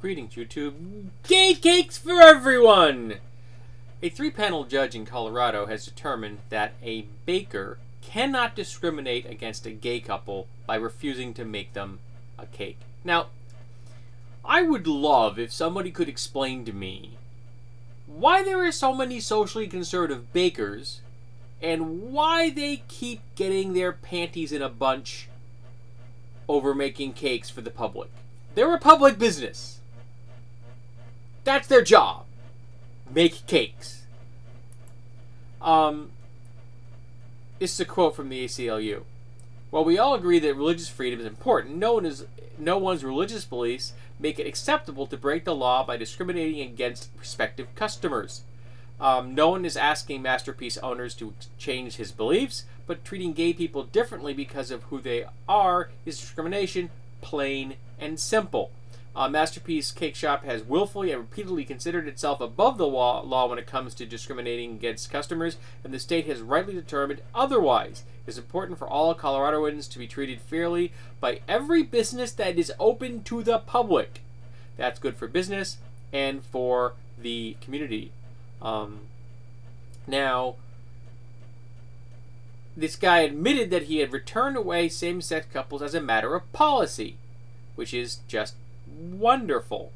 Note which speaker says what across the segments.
Speaker 1: Greetings, YouTube. Gay cakes for everyone! A 3-panel judge in Colorado has determined that a baker cannot discriminate against a gay couple by refusing to make them a cake. Now, I would love if somebody could explain to me why there are so many socially conservative bakers and why they keep getting their panties in a bunch over making cakes for the public. They're a public business. That's their job. Make cakes. This is a quote from the ACLU. While we all agree that religious freedom is important, no one's religious beliefs make it acceptable to break the law by discriminating against prospective customers. No one is asking Masterpiece owners to change his beliefs, but treating gay people differently because of who they are is discrimination, plain and simple. Masterpiece Cake Shop has willfully and repeatedly considered itself above the law when it comes to discriminating against customers, and the state has rightly determined otherwise. It is important for all Coloradoans to be treated fairly by every business that is open to the public. That's good for business and for the community. Now, this guy admitted that he had returned away same-sex couples as a matter of policy, which is just wonderful.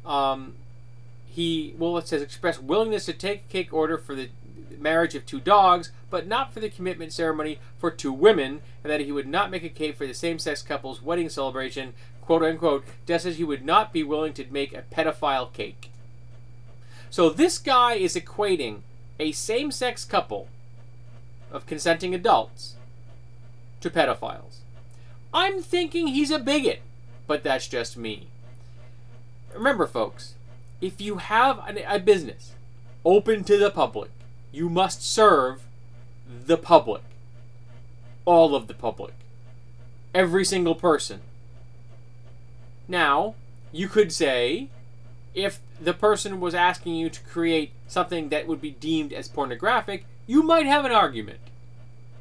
Speaker 1: It says expressed willingness to take a cake order for the marriage of 2 dogs, but not for the commitment ceremony for 2 women, and that he would not make a cake for the same-sex couple's wedding celebration, quote-unquote, just as he would not be willing to make a pedophile cake. So this guy is equating a same-sex couple of consenting adults to pedophiles. I'm thinking he's a bigot, but that's just me. Remember, folks, if you have a business open to the public, you must serve the public. All of the public. Every single person. Now, you could say, if the person was asking you to create something that would be deemed as pornographic, you might have an argument.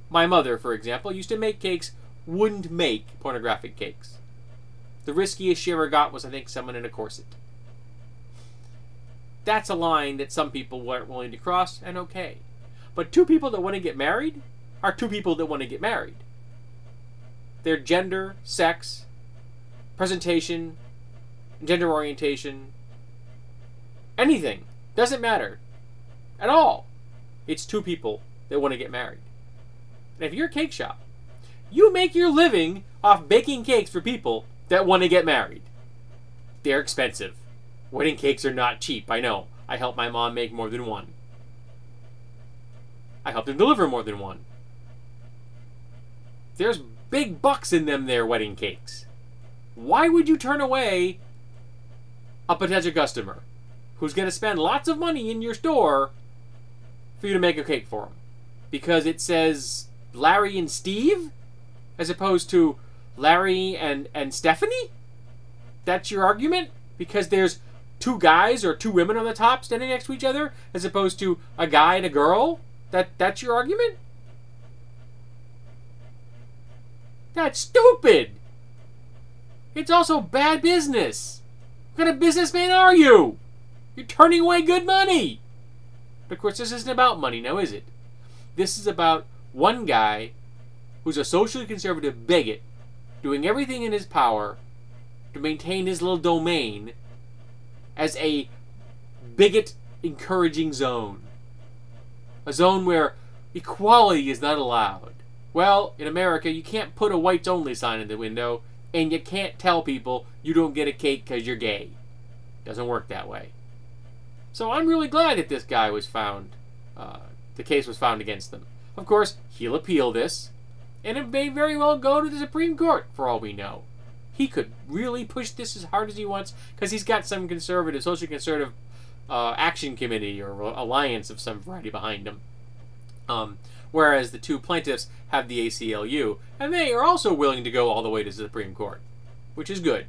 Speaker 1: My mother, for example, used to make cakes, wouldn't make pornographic cakes. The riskiest she ever got was, I think, someone in a corset. That's a line that some people weren't willing to cross, and okay. But 2 people that want to get married are 2 people that want to get married. Their gender, sex, presentation, gender orientation, anything, doesn't matter at all. It's 2 people that want to get married. And if you're a cake shop, you make your living off baking cakes for people that want to get married. They're expensive. Wedding cakes are not cheap, I know. I helped my mom make more than one. I helped her deliver more than one. There's big bucks in them there wedding cakes. Why would you turn away a potential customer who's going to spend lots of money in your store for you to make a cake for them? Because it says Larry and Steve as opposed to Larry and Stephanie? That's your argument? Because there's 2 guys or 2 women on the top standing next to each other as opposed to a guy and a girl? That's your argument? That's stupid! It's also bad business. What kind of businessman are you? You're turning away good money. But of course, this isn't about money now, is it? This is about one guy who's a socially conservative bigot doing everything in his power to maintain his little domain as a bigot encouraging zone. A zone where equality is not allowed. Well, in America, you can't put a whites only sign in the window, and you can't tell people you don't get a cake because you're gay. Doesn't work that way. So I'm really glad that this guy was found, the case was found against them. Of course, he'll appeal this, and it may very well go to the Supreme Court, for all we know. He could really push this as hard as he wants, because he's got some conservative, socially conservative action committee or alliance of some variety behind him. Whereas the 2 plaintiffs have the ACLU, and they are also willing to go all the way to the Supreme Court, which is good.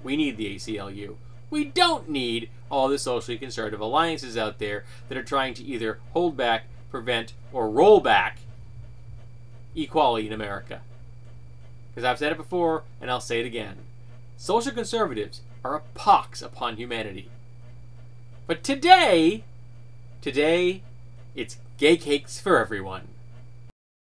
Speaker 1: We need the ACLU. We don't need all the socially conservative alliances out there that are trying to either hold back, prevent, or roll back equality in America. Because I've said it before, and I'll say it again. Social conservatives are a pox upon humanity. But today, it's gay cakes for everyone.